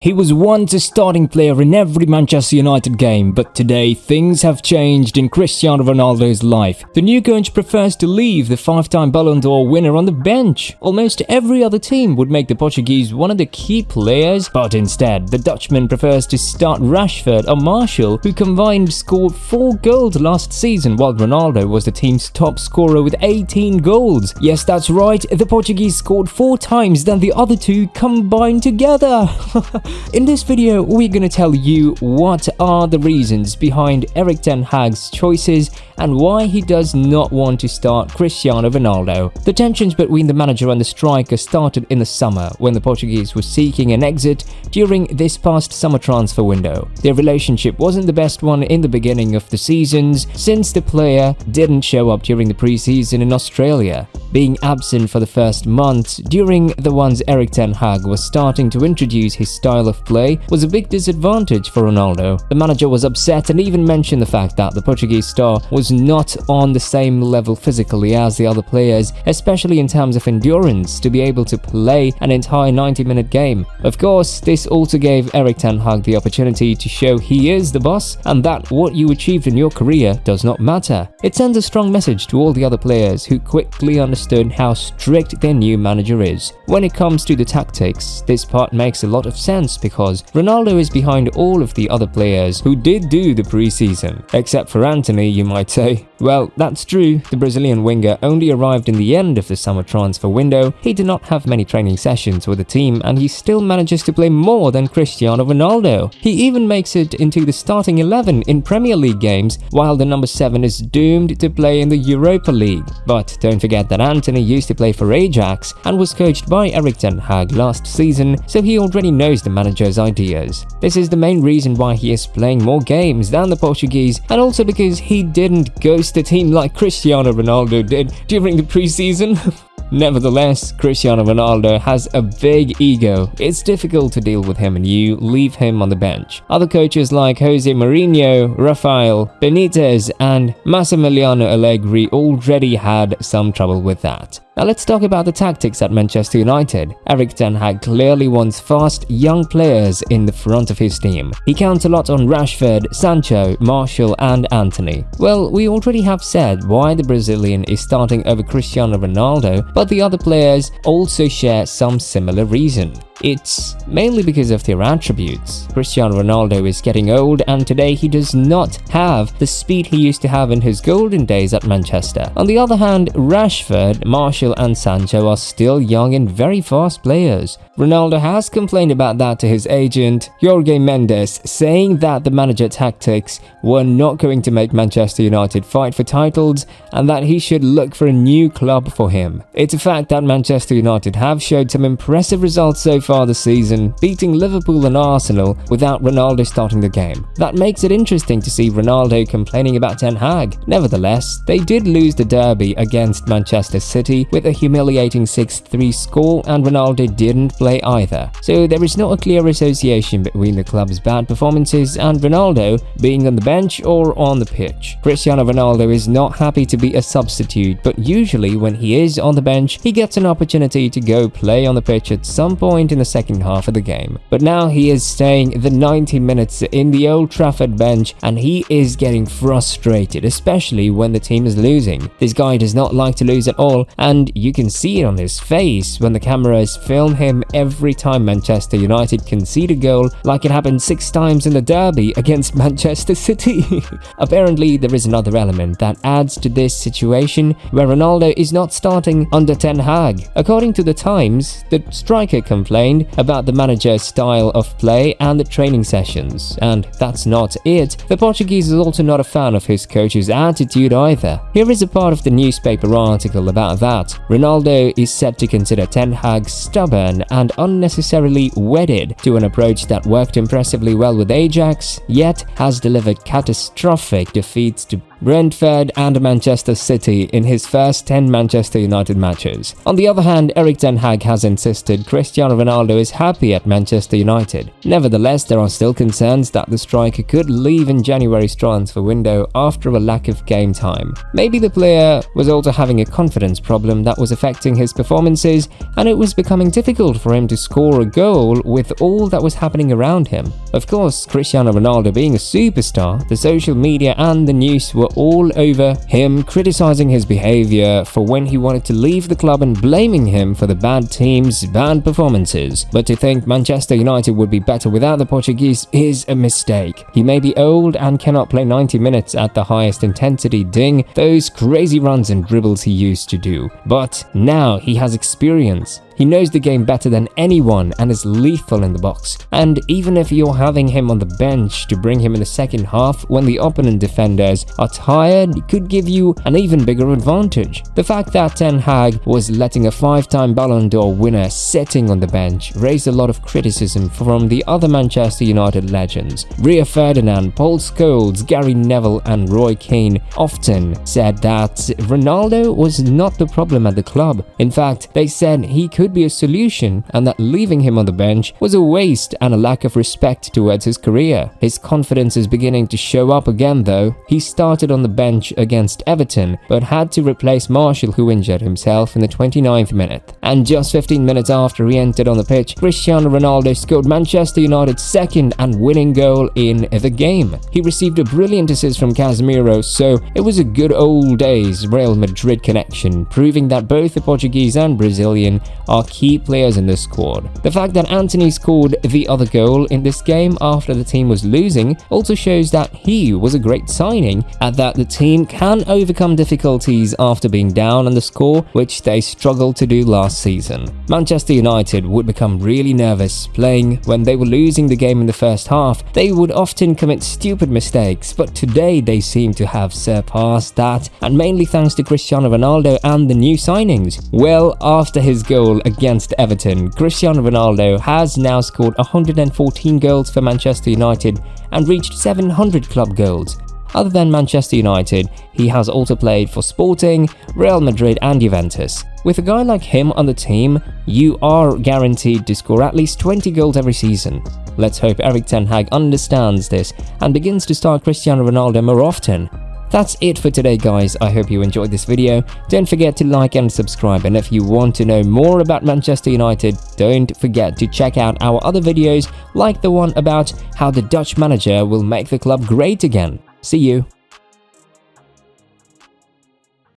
He was once a starting player in every Manchester United game, but today things have changed in Cristiano Ronaldo's life. The new coach prefers to leave the five-time Ballon d'Or winner on the bench. Almost every other team would make the Portuguese one of the key players, but instead, the Dutchman prefers to start Rashford or Martial, who combined scored 4 goals last season, while Ronaldo was the team's top scorer with 18 goals. Yes, that's right, the Portuguese scored 4 times than the other two combined together. In this video, we're gonna tell you what are the reasons behind Erik Ten Hag's choices and why he does not want to start Cristiano Ronaldo. The tensions between the manager and the striker started in the summer when the Portuguese were seeking an exit during this past summer transfer window. Their relationship wasn't the best one in the beginning of the seasons since the player didn't show up during the preseason in Australia. Being absent for the first months during the ones Erik Ten Hag was starting to introduce his style of play was a big disadvantage for Ronaldo. The manager was upset and even mentioned the fact that the Portuguese star was not on the same level physically as the other players, especially in terms of endurance, to be able to play an entire 90-minute game. Of course, this also gave Erik Ten Hag the opportunity to show he is the boss and that what you achieved in your career does not matter. It sends a strong message to all the other players who quickly understood how strict their new manager is. When it comes to the tactics, this part makes a lot of sense because Ronaldo is behind all of the other players who did do the preseason. Except for Antony, you might say. Well, that's true. The Brazilian winger only arrived in the end of the summer transfer window. He did not have many training sessions with the team and he still manages to play more than Cristiano Ronaldo. He even makes it into the starting 11 in Premier League games, while the number 7 is doomed to play in the Europa League. But don't forget that Antony used to play for Ajax and was coached by Erik Ten Hag last season, so he already knows the manager's ideas. This is the main reason why he is playing more games than the Portuguese, and also because he didn't ghost the team like Cristiano Ronaldo did during the preseason. Nevertheless, Cristiano Ronaldo has a big ego. It's difficult to deal with him and you leave him on the bench. Other coaches like Jose Mourinho, Rafael Benitez and Massimiliano Allegri already had some trouble with that. Now let's talk about the tactics at Manchester United. Erik Ten Hag clearly wants fast, young players in the front of his team. He counts a lot on Rashford, Sancho, Martial and Antony. Well, we already have said why the Brazilian is starting over Cristiano Ronaldo, but the other players also share some similar reason. It's mainly because of their attributes. Cristiano Ronaldo is getting old and today he does not have the speed he used to have in his golden days at Manchester. On the other hand, Rashford, Martial and Sancho are still young and very fast players. Ronaldo has complained about that to his agent, Jorge Mendes, saying that the manager tactics were not going to make Manchester United fight for titles and that he should look for a new club for him. It's a fact that Manchester United have showed some impressive results so far this season, beating Liverpool and Arsenal without Ronaldo starting the game. That makes it interesting to see Ronaldo complaining about Ten Hag. Nevertheless, they did lose the derby against Manchester City with a humiliating 6-3 score and Ronaldo didn't play either. So there is not a clear association between the club's bad performances and Ronaldo being on the bench or on the pitch. Cristiano Ronaldo is not happy to be a substitute, but usually when he is on the bench, he gets an opportunity to go play on the pitch at some point in the second half of the game. But now he is staying the 90 minutes in the Old Trafford bench and he is getting frustrated, especially when the team is losing. This guy does not like to lose at all and you can see it on his face when the cameras film him every time Manchester United concede a goal, like it happened 6 times in the derby against Manchester City. Apparently, there is another element that adds to this situation where Ronaldo is not starting under Ten Hag. According to the Times, the striker complained about the manager's style of play and the training sessions. And that's not it. The Portuguese is also not a fan of his coach's attitude either. Here is a part of the newspaper article about that. Ronaldo is said to consider Ten Hag stubborn and unnecessarily wedded to an approach that worked impressively well with Ajax, yet has delivered catastrophic defeats to Brentford and Manchester City in his first 10 Manchester United matches. On the other hand, Erik Ten Hag has insisted Cristiano Ronaldo is happy at Manchester United. Nevertheless, there are still concerns that the striker could leave in January's transfer window after a lack of game time. Maybe the player was also having a confidence problem that was affecting his performances, and it was becoming difficult for him to score a goal with all that was happening around him. Of course, Cristiano Ronaldo being a superstar, the social media and the news were all over him, criticizing his behavior for when he wanted to leave the club and blaming him for the bad team's bad performances. But to think Manchester United would be better without the Portuguese is a mistake. He may be old and cannot play 90 minutes at the highest intensity doing those crazy runs and dribbles he used to do, but now he has experience. He knows the game better than anyone and is lethal in the box. And even if you're having him on the bench to bring him in the second half when the opponent defenders are tired, it could give you an even bigger advantage. The fact that Ten Hag was letting a 5-time Ballon d'Or winner sitting on the bench raised a lot of criticism from the other Manchester United legends. Rio Ferdinand, Paul Scholes, Gary Neville and Roy Keane often said that Ronaldo was not the problem at the club. In fact, they said he could be a solution and that leaving him on the bench was a waste and a lack of respect towards his career. His confidence is beginning to show up again though. He started on the bench against Everton but had to replace Martial, who injured himself in the 29th minute. And just 15 minutes after he entered on the pitch, Cristiano Ronaldo scored Manchester United's second and winning goal in the game. He received a brilliant assist from Casemiro, so it was a good old days Real Madrid connection, proving that both the Portuguese and Brazilian are key players in this squad. The fact that Antony scored the other goal in this game after the team was losing also shows that he was a great signing and that the team can overcome difficulties after being down on the score, which they struggled to do last season. Manchester United would become really nervous playing when they were losing the game in the first half. They would often commit stupid mistakes, but today they seem to have surpassed that, and mainly thanks to Cristiano Ronaldo and the new signings. Well, after his goal against Everton, Cristiano Ronaldo has now scored 114 goals for Manchester United and reached 700 club goals. Other than Manchester United, he has also played for Sporting, Real Madrid and Juventus. With a guy like him on the team, you are guaranteed to score at least 20 goals every season. Let's hope Erik Ten Hag understands this and begins to start Cristiano Ronaldo more often. That's it for today guys, I hope you enjoyed this video. Don't forget to like and subscribe, and if you want to know more about Manchester United, don't forget to check out our other videos like the one about how the Dutch manager will make the club great again. See you!